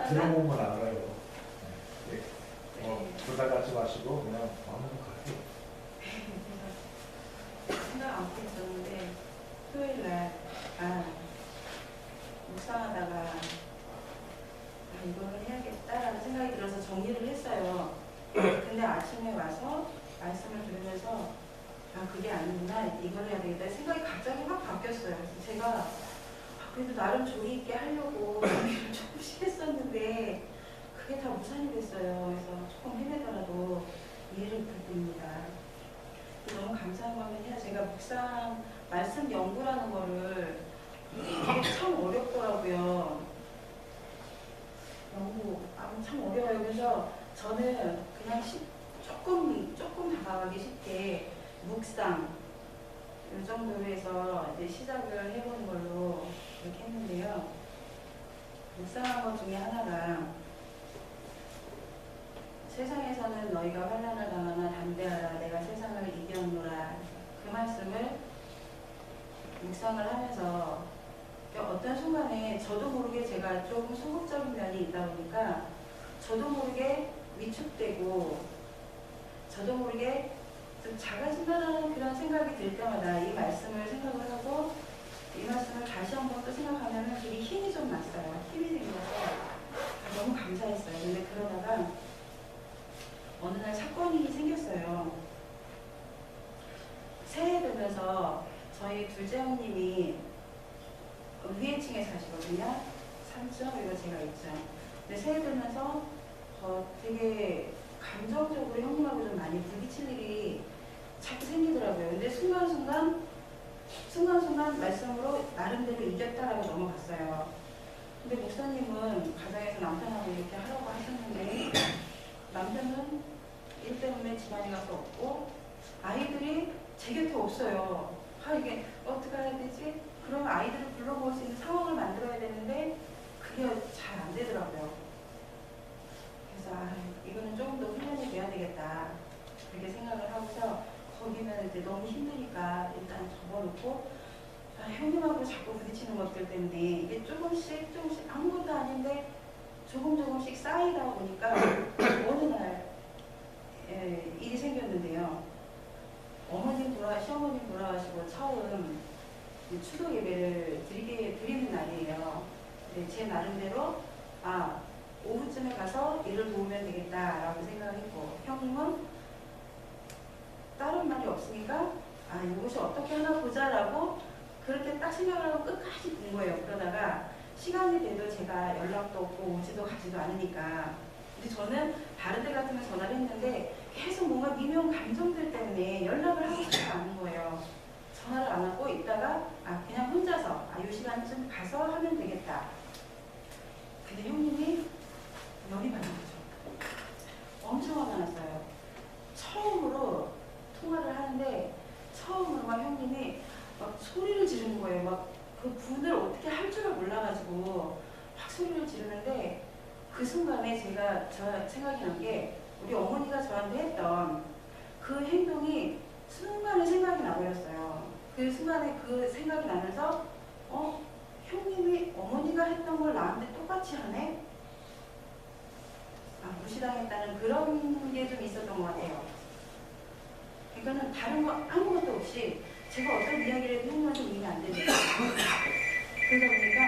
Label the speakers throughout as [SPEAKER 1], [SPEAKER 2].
[SPEAKER 1] 들어보면 알아요. 네. 부담 갖지 마시고 그냥 마음으로 가세요.
[SPEAKER 2] 생각 안 했었는데 토요일날 묵상하다가 이거를 해야겠다라는 생각이 들어서 정리를 했어요. 근데 아침에 와서 말씀을 들으면서 그게 아니구나, 이걸 해야 되겠다 생각이 갑자기 확 바뀌었어요. 그래서 제가 그래도 나름 조리 있게 하려고 준비를 조금씩 했었는데 그게 다 무산이 됐어요. 그래서 조금 헤매더라도 이해를 부탁드립니다. 너무 감사한 마음이냐, 제가 묵상 말씀 연구라는 거를 이게 참 어렵더라고요. 연구 참 어려워요. 그래서 저는 그냥 조금 다가가기 쉽게 묵상 이 정도로 해서 이제 시작을 해보는 걸로 이렇게 했는데요. 묵상한 것 중에 하나가 세상에서는 너희가 환난을 당하나 담대하라, 내가 세상을 이겼노라. 그 말씀을 묵상을 하면서 어떤 순간에 저도 모르게 제가 조금 소극적인 면이 있다 보니까 저도 모르게 위축되고 저도 모르게 좀 작아진다는 그런 생각이 들 때마다 이 말씀을 생각을 하고 이 말씀을 다시 한번 또 생각하면 되게 힘이 좀 났어요. 힘이 생겨서 너무 감사했어요. 근데 그러다가 어느 날 사건이 생겼어요. 새해 되면서 저희 둘째 형님이 위에 층에 사시거든요. 3층, 그리고 제가 있죠. 근데 새해 되면서 되게 감정적으로 형님하고 좀 많이 부딪힐 일이 자꾸 생기더라고요. 근데 순간순간 말씀으로 나름대로 이겼다라고 넘어갔어요. 근데 목사님은 가정에서 남편하고 이렇게 하라고 하셨는데 남편은 일 때문에 집안에 가서 없고 아이들이 제 곁에 없어요. 이게 어떻게 해야 되지? 그럼 아이들을 불러볼 수 있는 상황을 만들어야 되는데 그게 잘 안 되더라고요. 그래서 이거는 조금 더 훈련이 돼야 되겠다 그렇게 생각을 하고서 거기는 이제 너무 힘드니까 일단 접어놓고 형님하고 자꾸 부딪히는 것들 때문에 이게 조금씩 아무것도 아닌데 조금씩 쌓이다 보니까 어느 날 일이 생겼는데요. 시어머님 돌아가시고 처음 추도 예배를 드리는 날이에요. 제 나름대로 오후쯤에 가서 일을 도우면 되겠다라고 생각했고 형님은 다른 말이 없으니까 이것이 어떻게 하나 보자라고 그렇게 딱 생각을 하고 끝까지 본 거예요. 그러다가 시간이 돼도 제가 연락도 없고 오지도 가지도 않으니까 근데 저는 다른 데 같으면 전화를 했는데 계속 뭔가 미묘한 감정들 때문에 연락을 하고 싶지 않은 거예요. 전화를 안 하고 있다가 그냥 혼자서 이 시간쯤 가서 하면 되겠다. 근데 형님이 열이 많이 나죠. 엄청 화가 났어요. 처음으로 통화를 하는데 처음으로 막 형님이 막 소리를 지르는 거예요. 막 그 분을 어떻게 할 줄을 몰라가지고 막 소리를 지르는데 그 순간에 저 생각이 난 게 우리 어머니가 저한테 했던 그 행동이 순간에 생각이 나버렸어요. 그 순간에 그 생각이 나면서 형님이 어머니가 했던 걸 나한테 똑같이 하네? 무시당했다는 그런 게 좀 있었던 것 같아요. 그러니까는 다른 거 아무것도 없이 제가 어떤 이야기를 해도 형님한테 이해가 안 되니까 그러다 보니까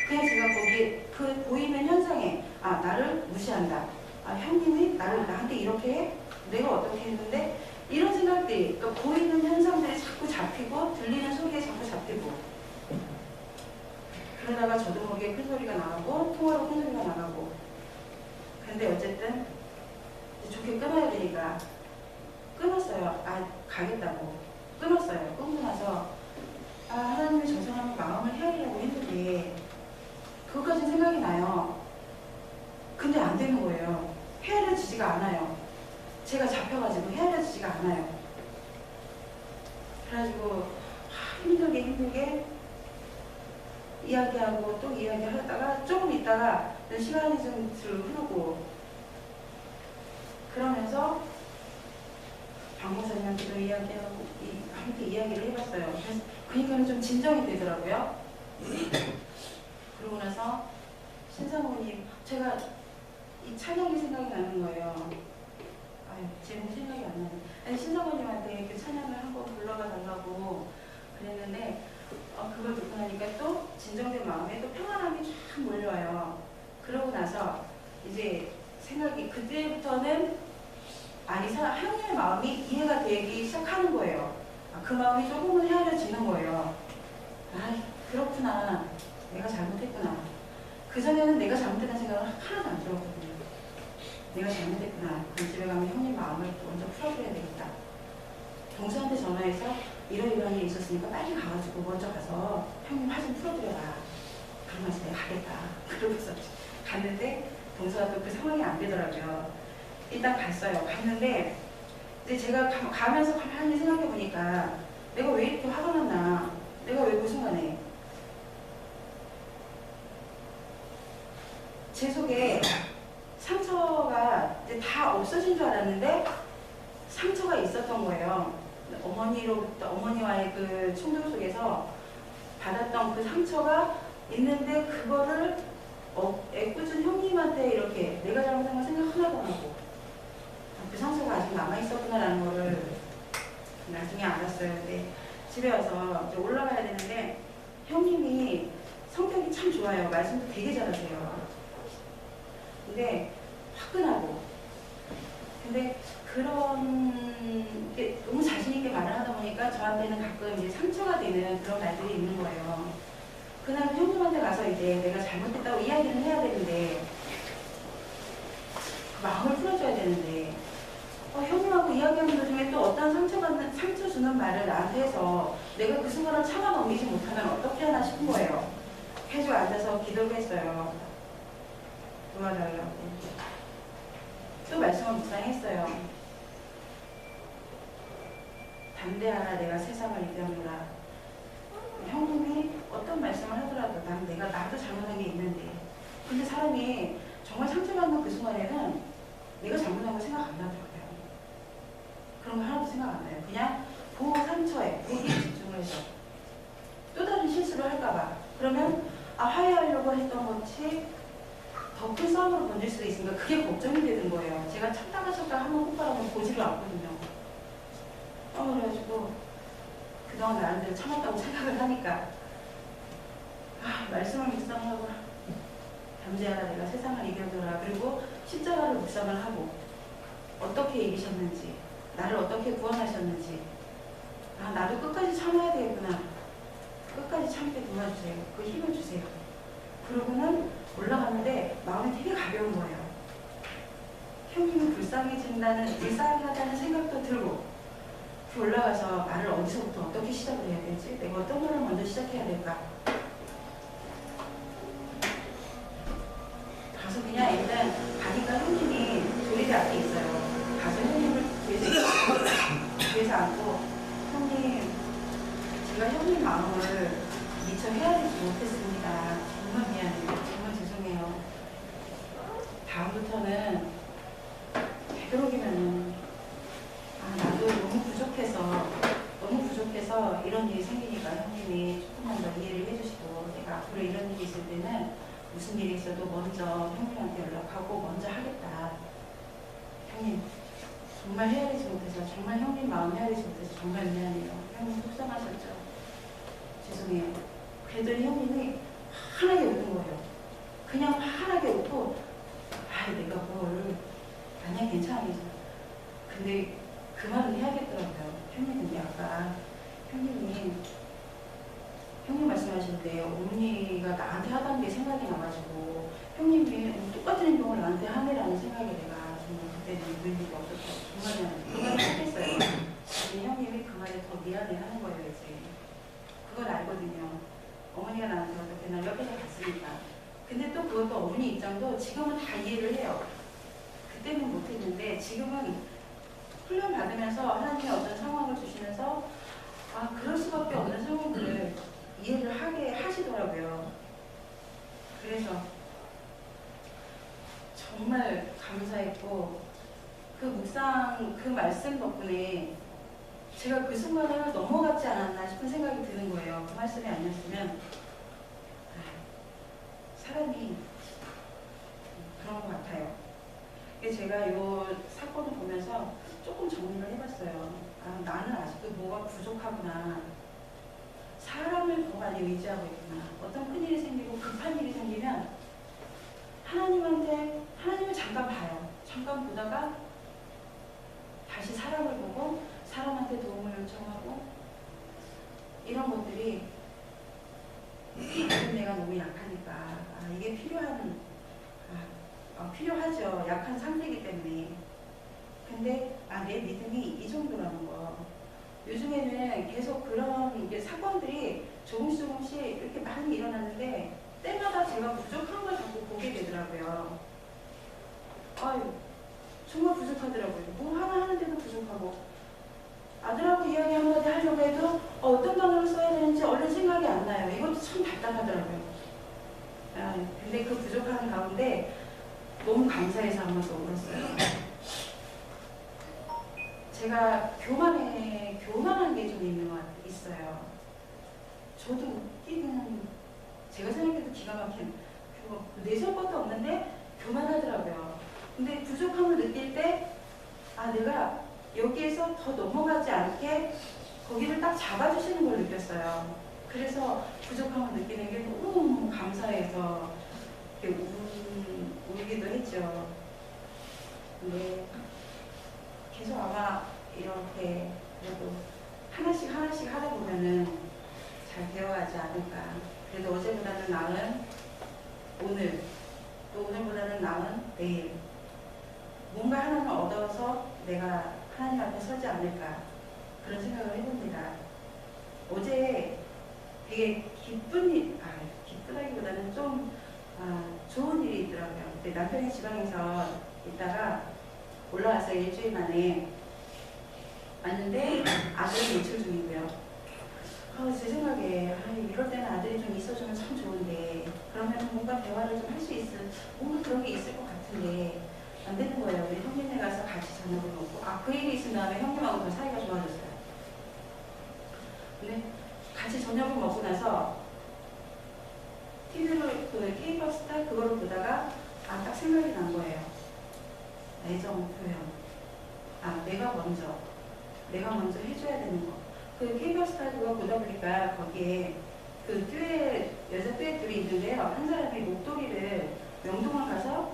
[SPEAKER 2] 그냥 제가 거기 그 보이는 현상에 나를 무시한다. 형님이 나한테 이렇게 해? 내가 어떻게 했는데? 이런 생각들이 그러니까 보이는 현상들이 자꾸 잡히고 들리는 소리에 자꾸 잡히고 그러다가 저도 모르게 큰 소리가 나가고 통화로 큰 소리가 나가고 근데 어쨌든 좋게 끊어야 되니까 끊었어요. 가겠다고 끊었어요. 끊고 나서 하나님의 저 사람의 마음을 헤아리려고 했는데 그것까지 생각이 나요. 근데 안 되는 거예요. 헤아려지지가 않아요. 제가 잡혀가지고 헤아려지지가 않아요. 그래가지고 힘들게 이야기하고 또 이야기하다가 조금 있다가 시간이 좀 흐르고 그러면서 박목사님한테도 이야기하고 함께 이야기를 해봤어요. 그러니까 좀 진정이 되더라고요. 그러고 나서 신사모님, 제가 이 찬양이 생각이 나는 거예요. 아유, 제목 생각이 안 나네. 아니, 신사모님한테 그 찬양을 한번 불러가 달라고 그랬는데, 그걸 듣고 나니까 또 진정된 마음에 또 평안함이 쫙 몰려와요. 그러고 나서 이제 생각이, 그때부터는 하나님의 마음이 이해가 되기 시작하는 거예요. 그 마음이 조금은 헤아려지는 거예요. 그렇구나. 내가 잘못했구나. 그전에는 내가 잘못했다는 생각을 하나도 안 들었거든요. 내가 잘못했구나. 그럼 집에 가면 형님 마음을 먼저 풀어드려야 되겠다. 동서한테 전화해서 이런 일이 있었으니까 빨리 가가지고 먼저 가서 형님 화 좀 풀어드려라. 그러면서 내가 가겠다. 그러고서 갔는데 동서가 또 그 상황이 안 되더라고요. 일단 갔어요. 갔는데 이제 제가 가면서 가만히 생각해 보니까 내가 왜 이렇게 화가 났나? 내가 왜 그 순간에 제 속에 상처가 이제 다 없어진 줄 알았는데 상처가 있었던 거예요. 어머니와의 그 충돌 속에서 받았던 그 상처가 있는데 그거를 애꿎은 형님한테 이렇게 내가 잘못한 걸 생각 하나도 안 하고 그 상처가 아직 남아있었구나라는 거를 나중에 알았어요. 근데 집에 와서 이제 올라가야 되는데 형님이 성격이 참 좋아요. 말씀도 되게 잘하세요. 근데 화끈하고 근데 그런 게 너무 자신있게 말을 하다 보니까 저한테는 가끔 이제 상처가 되는 그런 말들이 있는 거예요. 그날 형님한테 가서 이제 내가 잘못했다고 이야기를 해야 되는데 그 마음을 풀어줘야 되는데 형님하고 이야기하는 도중에 또 어떤 상처 주는 말을 나한테 해서 내가 그 순간을 참아 넘기지 못하면 어떻게 하나 싶은 거예요. 해주 앉아서 기도를 했어요. 도와달라고. 또 말씀을 묵상했어요. 담대하라 내가 세상을 이겨노라. 형님이 어떤 말씀을 하더라도 나도 잘못한 게 있는데 근데 사람이 정말 상처받는 그 순간에는 내가 잘못한 걸 생각 안 나더라고요. 그런 거 하나도 생각 안 나요. 그냥 그 상처에 거기에 집중을 해서 또 다른 실수를 할까봐 그러면 화해하려고 했던 것이 더 큰 싸움으로 번질 수도 있으니까 그게 걱정이 되는 거예요. 제가 참다가 한번 폭발하면 보지를 않거든요. 그래가지고 그동안 나름대로 참았다고 생각을 하니까 말씀을 묵상하고 담대하라 내가 세상을 이겨노라. 그리고 십자가를 묵상을 하고 어떻게 이기셨는지 나를 어떻게 구원하셨는지 나도 끝까지 참아야 되겠구나. 끝까지 참게 도와주세요. 그 힘을 주세요. 그러고는 올라가는데 마음이 되게 가벼운 거예요. 형님이 불쌍하다는 생각도 들고 올라가서 말을 어디서부터 어떻게 시작을 해야 되지? 내가 어떤 말을 먼저 시작해야 될까? 가서 그냥 일단 가니까 형님이 조리대 앞에 있어요. 가서 형님을 뒤에서 안고 형님 제가 형님 마음을 미처 헤아리지 못했습니다. 정말 미안해요. 정말 죄송해요. 다음부터는 되도록이면은 나도 너무 부족해서 이런 일이 생기니까 형님이 조금만 더 이해를 해주시고 내가 앞으로 이런 일이 있을 때는 무슨 일이 있어도 먼저 형님한테 연락하고 먼저 하겠다. 형님 정말 헤아리지 못해서 정말 형님 마음 헤아리지 못해서 정말 미안해요. 형님 속상하셨죠? 죄송해요. 그랬더니 형님이 환하게 웃는 거예요. 그냥 환하게 웃고 내가 뭘 아니야 괜찮아. 근데 그 말은 해야겠더라고요. 형님은 아까 형님 말씀하실 때 어머니가 나한테 하던 게 생각이 나가지고 형님이 똑같은 행동을 나한테 하네라는 생각이 내가 정말 그때는 있는 일이 없었고 정말 미안해. 그 말을 했겠어요. 근데 형님이 그 말에 더 미안해 하는 거예요. 이제 그걸 알거든요. 어머니가 나한테 어떻게 날 옆에서 갔으니까. 근데 또 그것도 어머니 입장도 지금은 다 이해를 해요. 그때는 못했는데 지금은 훈련 받으면서 하나님의 어떤 상황을 주시면서 그럴 수밖에 없는 상황들을 이해를 하게 하시더라고요. 그래서 정말 감사했고 그 묵상 그 말씀 덕분에 제가 그 순간을 넘어갔지 않았나 싶은 생각이 드는 거예요. 그 말씀이 아니었으면 사람이 그런 것 같아요. 그래서 제가 이 사건을 보면서 조금 정리를 해봤어요. 아, 나는 아직도 뭐가 부족하구나. 사람을 더 많이 의지하고 있구나. 어떤 큰일이 생기고 급한 일이 생기면 하나님을 잠깐 봐요. 잠깐 보다가 다시 사람을 보고 사람한테 도움을 요청하고 이런 것들이 내가 너무 약하니까 이게 필요하죠. 약한 상태이기 때문에. 근데 내 믿음이 이 정도라는 거. 요즘에는 계속 그런 이게 사건들이 조금씩 이렇게 많이 일어나는데 때마다 제가 부족한 걸 자꾸 보게 되더라고요. 아유, 정말 부족하더라고요. 뭐 하나 하는데도 부족하고 아들하고 이야기 한마디 하려고 해도 어떤 단어를 써야 되는지 얼른 생각이 안 나요. 이것도 참 답답하더라고요. 근데 그 부족한 가운데 너무 감사해서 한번 또 울었어요. 제가 교만한 게 좀 있는 것 있어요. 저도 웃기는, 제가 생각해도 기가 막힌, 내세울 것도 없는데 교만하더라고요. 근데 부족함을 느낄 때, 내가 여기에서 더 넘어가지 않게 거기를 딱 잡아주시는 걸 느꼈어요. 그래서 부족함을 느끼는 게 너무 감사해서 울기도 했죠. 근데 계속 아마 이렇게 그래도 하나씩 하다 보면은 잘 되어가지 않을까. 그래도 어제보다는 나은 오늘, 또 오늘보다는 나은 내일. 뭔가 하나는 얻어서 내가 하나님 앞에 서지 않을까. 그런 생각을 해봅니다. 어제 되게 기쁘다기보다는 좀 좋은 일이 있더라고요. 그때 남편이 지방에서 있다가 올라와서 일주일 만에 왔는데 아들은 외출 중이고요. 제 생각에 이럴 때는 아들이 좀 있어주면 참 좋은데 그러면 뭔가 대화를 좀 할 수 뭔가 그런 게 있을 것 같은데 안 되는 거예요. 우리 형님네 가서 같이 저녁을 먹고 그 일이 있은 다음에 형님하고 더 사이가 좋아졌어요. 근데 같이 저녁을 먹고 나서 TV를 K-pop 스타 그거를 보다가 딱 생각이 난 거예요. 애정 표현. 내가 먼저 해줘야 되는 거. 그 K-pop 스타 그거 보다 보니까 거기에 그 여자 듀엣들이 있는데요. 한 사람이 목도리를 명동을 가서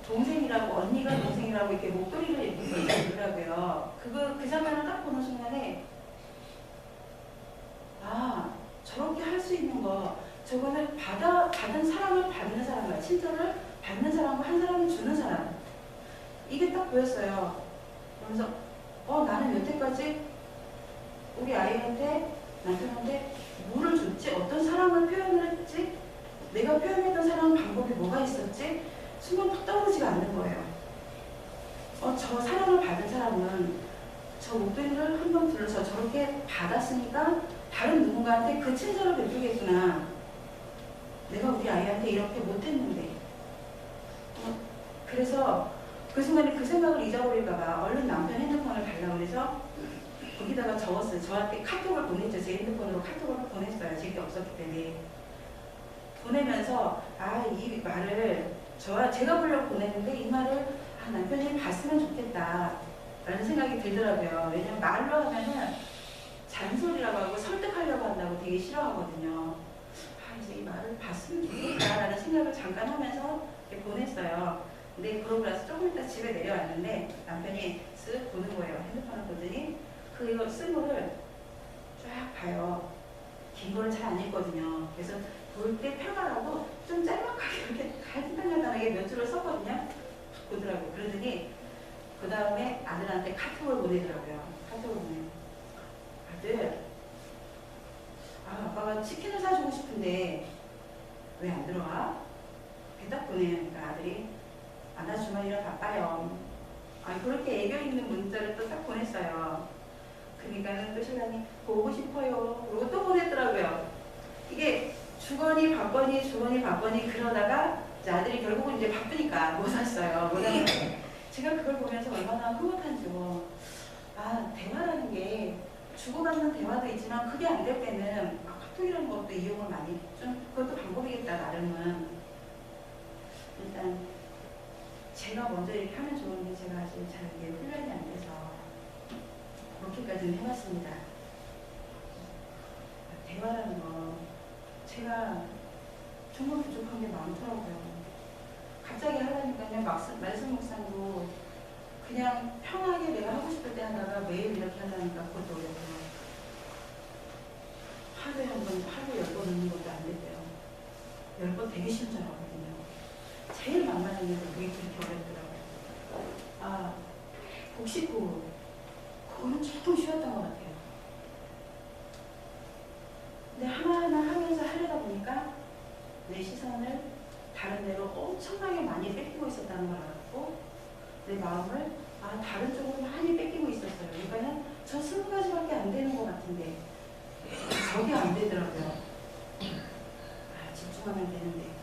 [SPEAKER 2] 동생이라고, 언니가 동생이라고 이렇게 목도리를 입고 있더라고요. 그 장면을 딱 보는 순간에 저렇게 할 수 있는 거, 저거는 받은 사람을 받는 사람과 친절을 받는 사람과 한 사람을 주는 사람. 이게 딱 보였어요. 그러면서 나는 여태까지 우리 아이한테, 남편한테 뭐를 줬지? 어떤 사랑을 표현을 했지? 내가 표현했던 사랑 방법이 뭐가 있었지? 순간 탁 떠오르지가 않는 거예요. 저 사랑을 받은 사람은 저 목도리를 한번 들어서 저렇게 받았으니까 다른 누군가한테 그 친절을 베풀겠구나. 내가 우리 아이한테 이렇게 못했는데. 그래서 그 순간에 그 생각을 잊어버릴까봐 얼른 남편 핸드폰을 달라고 그래서 거기다가 적었어요. 저한테 카톡을 보냈죠. 제 핸드폰으로 카톡을 보냈어요. 제게 없었기 때문에. 보내면서 이 말을 제가 보려고 보냈는데 이 말을 남편이 봤으면 좋겠다 라는 생각이 들더라고요. 왜냐면 말로 하면은 잔소리라고 하고 설득하려고 한다고 되게 싫어하거든요. 이제 이 말을 봤으면 좋겠다 라는 생각을 잠깐 하면서 이렇게 보냈어요. 근데 그러고 나서 조금 이따 집에 내려왔는데 남편이 쓱 보는 거예요. 핸드폰을 보더니 그 쓴 거를 쫙 봐요. 긴 거를 잘 안 읽거든요. 그래서 볼 때 펴가라고 좀 짤막하게 이렇게 간단하게 몇 줄을 썼거든요. 보더라고요. 그러더니 그 다음에 아들한테 카톡을 보내더라고요. 카톡을 보내요. 아들, 아빠가 치킨을 사주고 싶은데 왜 안 들어와? 이렇게 딱 보내니까 아들이 나 주말이라 바빠요. 그렇게 애교 있는 문자를 또 딱 보냈어요. 그러니까는 또 신랑이 보고 싶어요. 그러고 또 보냈더라고요. 이게 주거니 받거니 그러다가 이제 아들이 결국은 이제 바쁘니까 못 왔어요. 못 왔는데 제가 그걸 보면서 얼마나 흐뭇한지요. 대화라는 게 주고받는 대화도 있지만 그게 안 될 때는 카톡이라는 것도 이용을 많이 좀 그것도 방법이겠다 나름은. 일단 제가 먼저 이렇게 하면 좋은데 제가 아직 잘 이게 훈련이 안 돼서 그렇게까지는 해봤습니다. 대화라는 거 제가 정말 부족한 게 많더라고요. 갑자기 하려니까요. 말씀 묵상도 그냥 편하게 내가 하고 싶을 때 하다가 매일 이렇게 하려니까 그것도 어렵고요. 하루에 한 번, 하루에 10번 듣는 것도 안 되고요. 10번 되게 쉬운 줄 알았거든요. 제일 만만한 게 그게 그렇게 어렵더라고요. 아, 복식구. 그거는 조금 쉬웠던 것 같아요. 근데 하나하나 하면서 하려다 보니까 내 시선을 다른 데로 엄청나게 많이 뺏기고 있었다는 걸 알았고, 내 마음을 다른 쪽으로 많이 뺏기고 있었어요. 그러니까는 저 20가지밖에 안 되는 것 같은데 저게 안 되더라고요. 집중하면 되는데.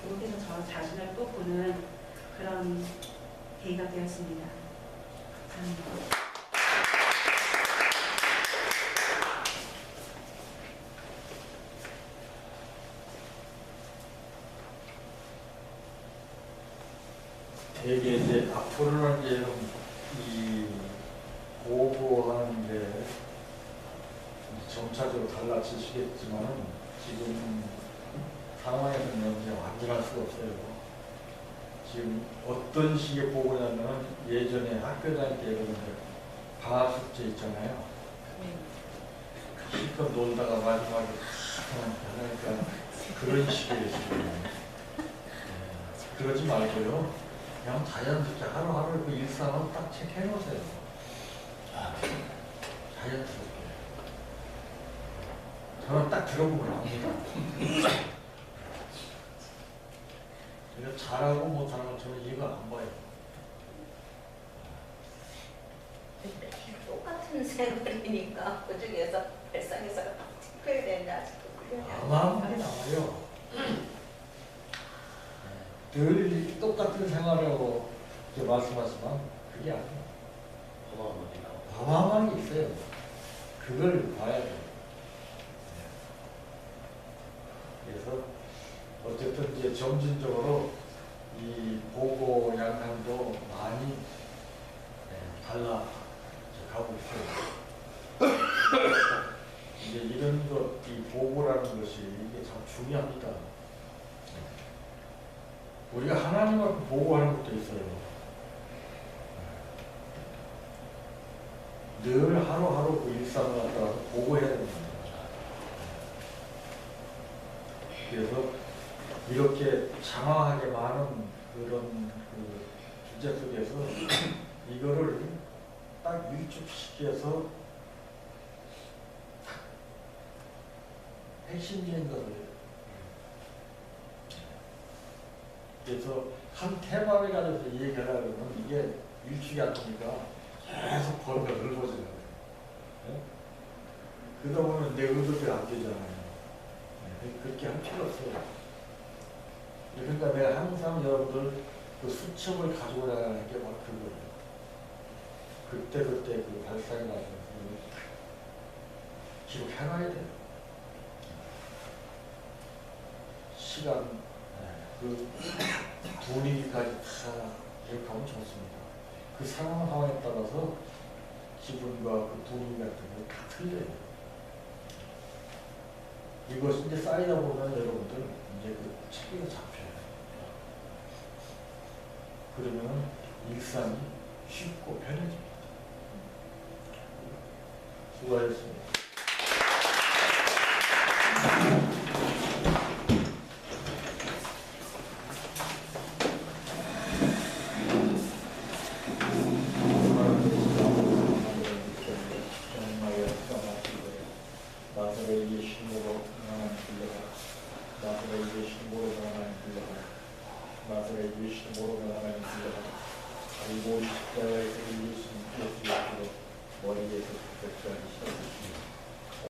[SPEAKER 2] 이렇게 해서 저 자신을 또 보는 그런 계기가 되었습니다. 감사합니다.
[SPEAKER 1] 되게 이제 앞으로는 이제 이 보고하는데 점차적으로 달라지시겠지만 지금 상황에서는 이제 완전할 수가 없어요. 지금 어떤 식의 보고냐면 예전에 학교 다닐 때 여러분들 방학 숙제 있잖아요. 실컷 놀다가 마지막에 하니까 그런 식이에요 지금. 그러지 말고요. 그냥 자연스럽게 하루하루 그 일상을 딱 체크해 놓으세요. 자연스럽게. 저는 딱 들어보면 압니다. 그래서 잘하고 못하는 건 저는 이해가 안 봐요.
[SPEAKER 3] 똑같은 생활이니까 그 중에서 발상에서가 딱 체크해야 되는데 아직도 훈련이 안
[SPEAKER 1] 어마어마하게 나와요. 늘 똑같은 생활이라고 이렇게 말씀하지만 그게 아니에요. 어마어마한 게 있어요. 그걸 봐야 돼요. 그래서 어쨌든 이제 점진적으로 이 보고 양상도 많이 달라가고 있어요. 이제 이런 것, 이 보고라는 것이 이게 참 중요합니다. 우리가 하나님 앞에 보고하는 것도 있어요. 늘 하루하루 그 일상을 갖다가 보고해야 됩니다. 그래서 이렇게 장황하게 많은 그런 그 주제 속에서 이거를 딱 일축시켜서 핵심적인 것을 그래서 한 테마를 가지고 얘기하려면 이게 일축이 안 되니까 계속 범위가 넓어지는 거예요. 네? 그러다 보면 내 의도대로 안 되잖아요. 네? 그렇게 할 필요 없어요. 그러니까 내가 항상 여러분들 그 수첩을 가지고 나가는 게 바로 그거예요. 그때그때 그 발상이 나서 기록해놔야 돼요. 시간, 그 분위기까지 다 기록하면 좋습니다. 그 상황에 따라서 기분과 그 분위기 같은 게 다 틀려요. 이것이 이제 쌓이다 보면 여러분들 이제 그 체계가 잡혀요. 그러면 일상이 쉽고 편해집니다. 수고하셨습니다. 나사렛의 신으로 하나님 불러라. 나사렛의 신으로 하나님 불러라. 나사렛의 신으로 하나님 불러라. 그리고 십자가에서 예수